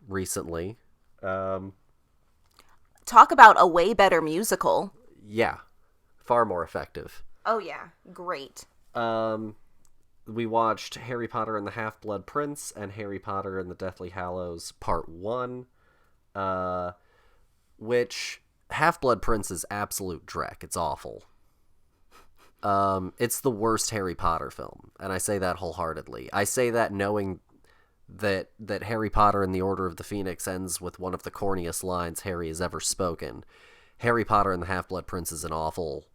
recently. Talk about a way better musical. Yeah, far more effective. Oh yeah, great. We watched Harry Potter and the Half-Blood Prince and Harry Potter and the Deathly Hallows Part 1, which Half-Blood Prince is absolute dreck. It's awful. It's the worst Harry Potter film, and I say that wholeheartedly. I say that knowing that Harry Potter and the Order of the Phoenix ends with one of the corniest lines Harry has ever spoken. Harry Potter and the Half-Blood Prince is an awful,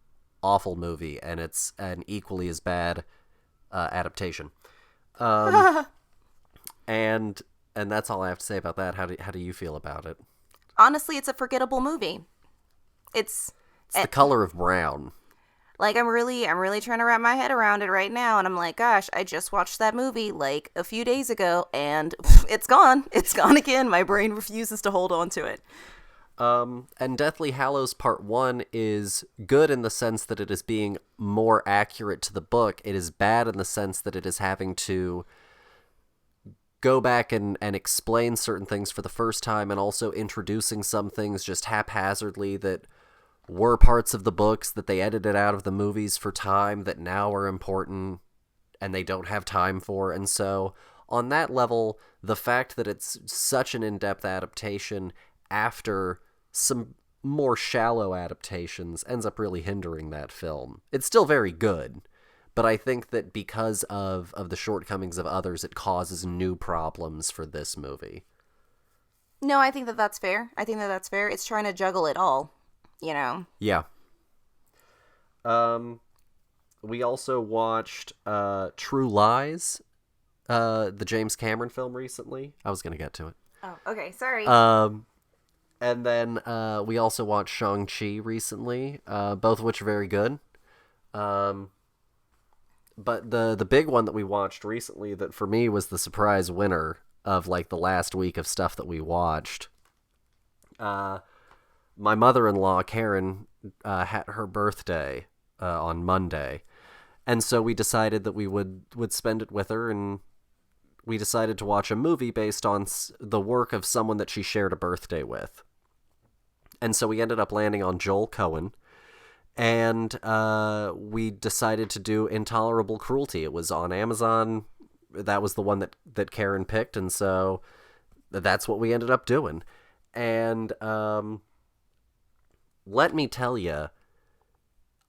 awful movie, and it's an equally as bad adaptation. And that's all I have to say about that. How do you feel about it? Honestly, it's a forgettable movie. It's the color of brown. Like, I'm really trying to wrap my head around it right now, and I'm like, gosh, I just watched that movie like a few days ago, and it's gone. It's gone again. My brain refuses to hold on to it. And Deathly Hallows Part 1 is good in the sense that it is being more accurate to the book. It is bad in the sense that it is having to go back and explain certain things for the first time, and also introducing some things just haphazardly that were parts of the books that they edited out of the movies for time that now are important and they don't have time for. And so on that level, the fact that it's such an in-depth adaptation after some more shallow adaptations ends up really hindering that film. It's still very good, but I think that because of the shortcomings of others, it causes new problems for this movie. No, I think that's fair. It's trying to juggle it all. Yeah. We also watched True Lies, the James Cameron film recently. I was gonna get to it. Oh, okay, sorry. And then we also watched Shang-Chi recently, both of which are very good. But the big one that we watched recently that for me was the surprise winner of like the last week of stuff that we watched. My mother-in-law, Karen, had her birthday on Monday, and so we decided that we would spend it with her, and we decided to watch a movie based on the work of someone that she shared a birthday with. And so we ended up landing on Joel Cohen, and we decided to do Intolerable Cruelty. It was on Amazon. That was the one that Karen picked, and so that's what we ended up doing. And let me tell you,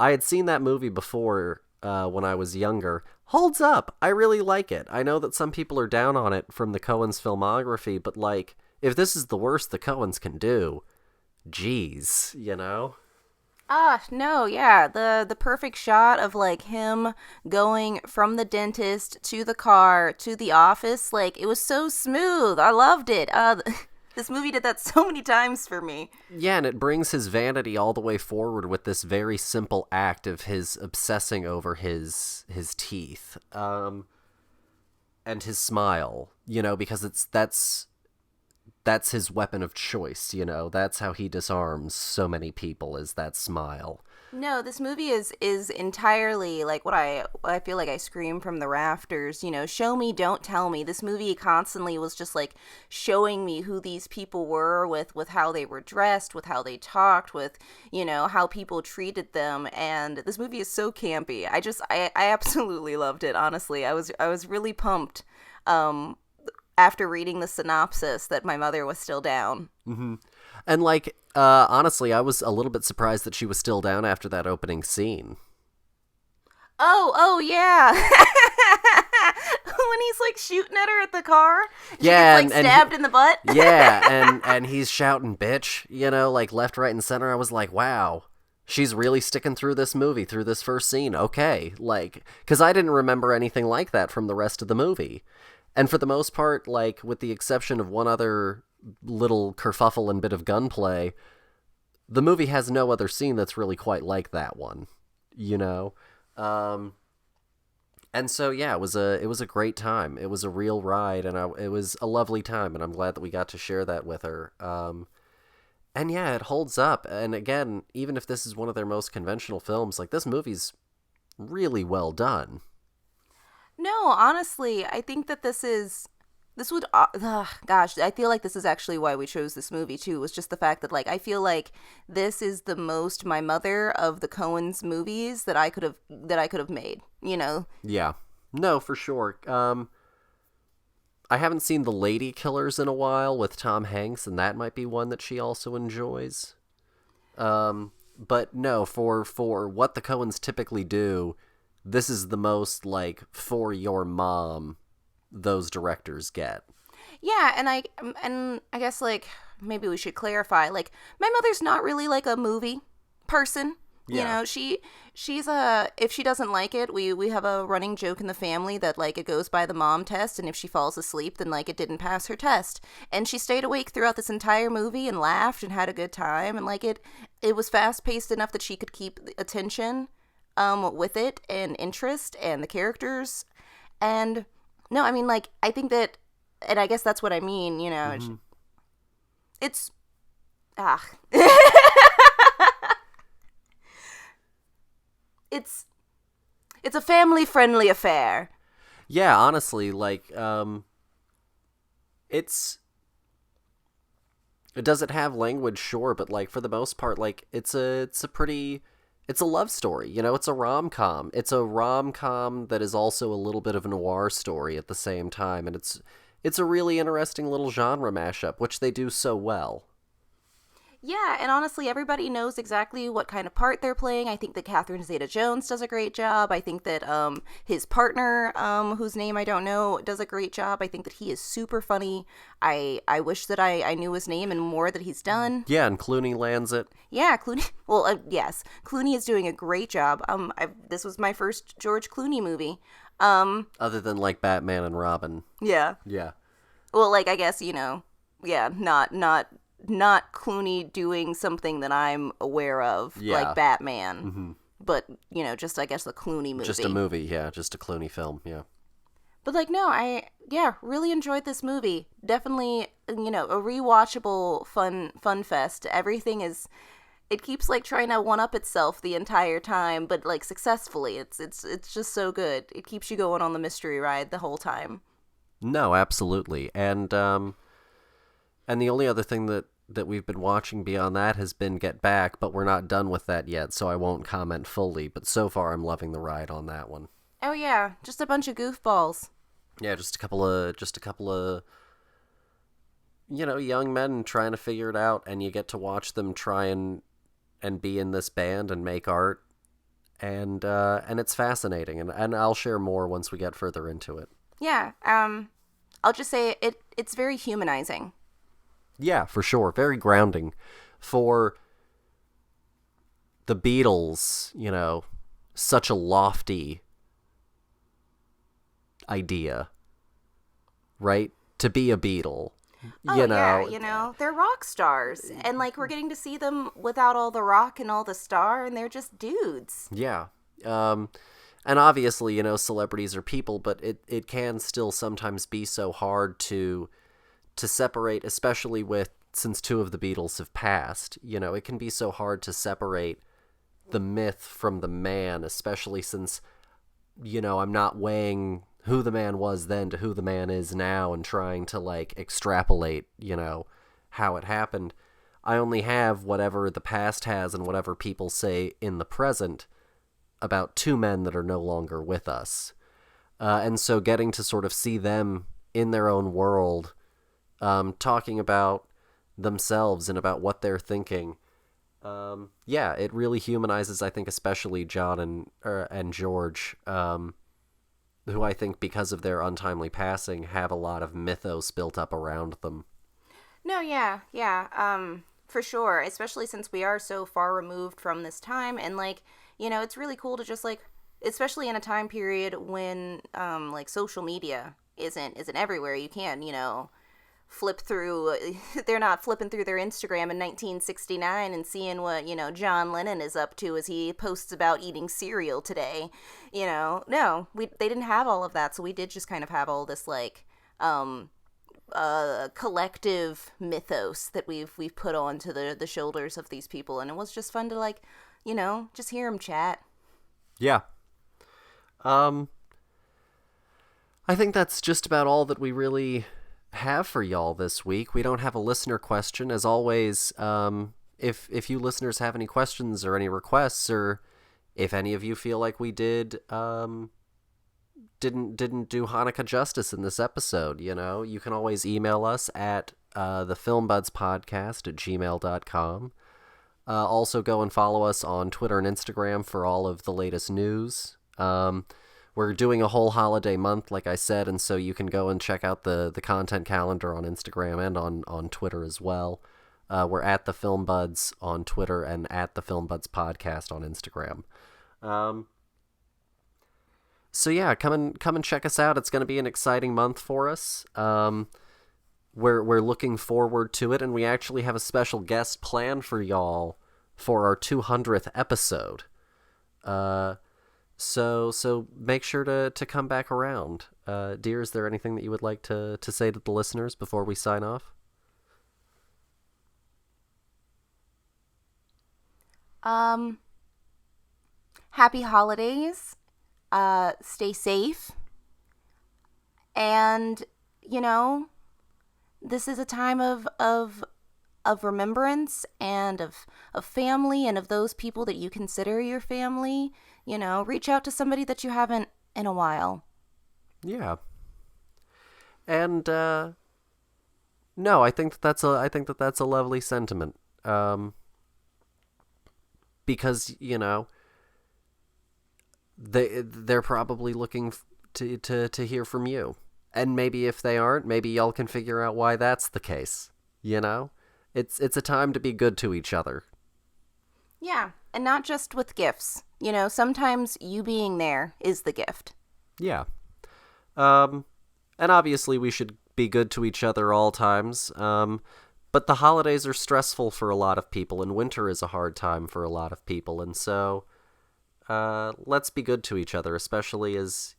I had seen that movie before when I was younger. Holds up. I really like it. I know that some people are down on it from the Coens' filmography, but like, if this is the worst the Coens can do, geez, No, yeah, the perfect shot of like him going from the dentist to the car to the office, like, it was so smooth. I loved it. This movie did that so many times for me. Yeah, and it brings his vanity all the way forward with this very simple act of his obsessing over his teeth, and his smile, because that's his weapon of choice, you know? That's how he disarms so many people, is that smile. No, this movie is entirely like what I feel like I scream from the rafters, you know, show me, don't tell me. This movie constantly was just like showing me who these people were with how they were dressed, with how they talked, with, you know, how people treated them. And this movie is so campy. I absolutely loved it, honestly. I was really pumped after reading the synopsis that my mother was still down. Mm-hmm. And, like, honestly, I was a little bit surprised that she was still down after that opening scene. Oh, yeah. When he's, like, shooting at her at the car. And yeah, she gets, like, stabbed in the butt. Yeah, and he's shouting, bitch, you know, like, left, right, and center. I was like, wow, she's really sticking through this movie, through this first scene. Okay, like, because I didn't remember anything like that from the rest of the movie. And for the most part, like, with the exception of one other little kerfuffle and bit of gunplay, the movie has no other scene that's really quite like that one, you know? And so, yeah, it was a great time. It was a real ride, and it was a lovely time, and I'm glad that we got to share that with her. And yeah, it holds up. And again, even if this is one of their most conventional films, like, this movie's really well done. No, honestly, I think that this would, gosh, I feel like this is actually why we chose this movie too, was just the fact that, like, I feel like this is the most my mother of the Coens movies that I could have made, you know? Yeah. No, for sure. I haven't seen The Lady Killers in a while with Tom Hanks, and that might be one that she also enjoys. But no, for what the Coens typically do, this is the most, like, for your mom those directors get. Yeah, and I guess, like, maybe we should clarify, like, my mother's not really like a movie person. Yeah. You know, she's if she doesn't like it, we have a running joke in the family that, like, it goes by the mom test, and if she falls asleep, then, like, it didn't pass her test. And she stayed awake throughout this entire movie and laughed and had a good time, and, like, it was fast paced enough that she could keep attention with it and interest and the characters. And no, I mean, like, I think that, and I guess that's what I mean, you know, Mm-hmm. it's it's a family-friendly affair. Yeah, honestly, like, does it have language? Sure, but, like, for the most part, like, it's a love story, you know, it's a rom-com. It's a rom-com that is also a little bit of a noir story at the same time, and it's a really interesting little genre mashup, which they do so well. Yeah, and honestly, everybody knows exactly what kind of part they're playing. I think that Catherine Zeta-Jones does a great job. I think that his partner, whose name I don't know, does a great job. I think that he is super funny. I wish that I knew his name and more that he's done. Yeah, and Clooney lands it. Yeah, Clooney. Well, yes, Clooney is doing a great job. This was my first George Clooney movie. Other than, like, Batman and Robin. Yeah. Yeah. Well, like, I guess, you know, yeah, not Clooney doing something that I'm aware of, like Batman. Mm-hmm. But, you know, just, I guess, the Clooney movie. Just a movie, yeah, just a Clooney film, yeah. But, like, no, really enjoyed this movie. Definitely, you know, a rewatchable fun fest. Everything it keeps, like, trying to one-up itself the entire time, but, like, successfully. It's just so good. It keeps you going on the mystery ride the whole time. No, absolutely. And the only other thing that we've been watching beyond that has been Get Back, but we're not done with that yet, so I won't comment fully. But so far, I'm loving the ride on that one. Oh yeah, just a bunch of goofballs. Yeah, just a couple of you know, young men trying to figure it out, and you get to watch them try and be in this band and make art, and it's fascinating, and I'll share more once we get further into it. Yeah, I'll just say it's very humanizing. Yeah, for sure. Very grounding. For the Beatles, you know, such a lofty idea, right? To be a Beatle. Oh, you know, yeah, you know, they're rock stars. And, like, we're getting to see them without all the rock and all the star, and they're just dudes. Yeah. And obviously, you know, celebrities are people, but it can still sometimes be so hard to separate, especially since two of the Beatles have passed, it can be so hard to separate the myth from the man, especially since, I'm not weighing who the man was then to who the man is now and trying to, like, extrapolate, how it happened. I only have whatever the past has and whatever people say in the present about two men that are no longer with us. And so getting to sort of see them in their own world, talking about themselves and about what they're thinking, it really humanizes, I think, especially John and George, who I think, because of their untimely passing, have a lot of mythos built up around them. No, yeah, for sure, especially since we are so far removed from this time, and, like, it's really cool to just, like, especially in a time period when, like, social media isn't everywhere. You can, flip through, they're not flipping through their Instagram in 1969 and seeing what, John Lennon is up to as he posts about eating cereal today. No, they didn't have all of that, so we did just kind of have all this, like, collective mythos that we've put onto the shoulders of these people, and it was just fun to, like, just hear them chat. Yeah. I think that's just about all that we really have for y'all this week. We don't have a listener question. As always, if you listeners have any questions or any requests, or if any of you feel like we didn't do Hanukkah justice in this episode, you can always email us at thefilmbudspodcast@gmail.com. Also go and follow us on Twitter and Instagram for all of the latest news. We're doing a whole holiday month, like I said, and so you can go and check out the content calendar on Instagram and on Twitter as well. We're at The Film Buds on Twitter and at The Film Buds Podcast on Instagram. So yeah, come and check us out. It's going to be an exciting month for us. We're looking forward to it, and we actually have a special guest planned for y'all for our 200th episode. So make sure to come back around. Dear, is there anything that you would like to say to the listeners before we sign off? Happy holidays. Stay safe. And, this is a time of remembrance and of family and of those people that you consider your family. Reach out to somebody that you haven't in a while. Yeah. And no, I think that's a lovely sentiment. Because they're probably looking to hear from you. And maybe if they aren't, maybe y'all can figure out why that's the case. It's a time to be good to each other. Yeah, and not just with gifts. Sometimes you being there is the gift. Yeah. And obviously we should be good to each other all times. But the holidays are stressful for a lot of people, and winter is a hard time for a lot of people. And so let's be good to each other, especially as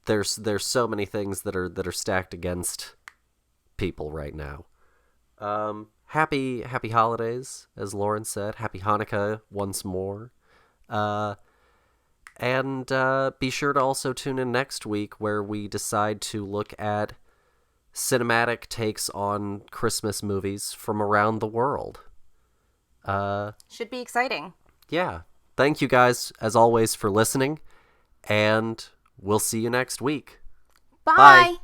there's so many things that are stacked against people right now. Happy holidays, as Lauren said. Happy Hanukkah once more. And be sure to also tune in next week, where we decide to look at cinematic takes on Christmas movies from around the world. Should be exciting. Yeah. Thank you guys, as always, for listening, and we'll see you next week. Bye.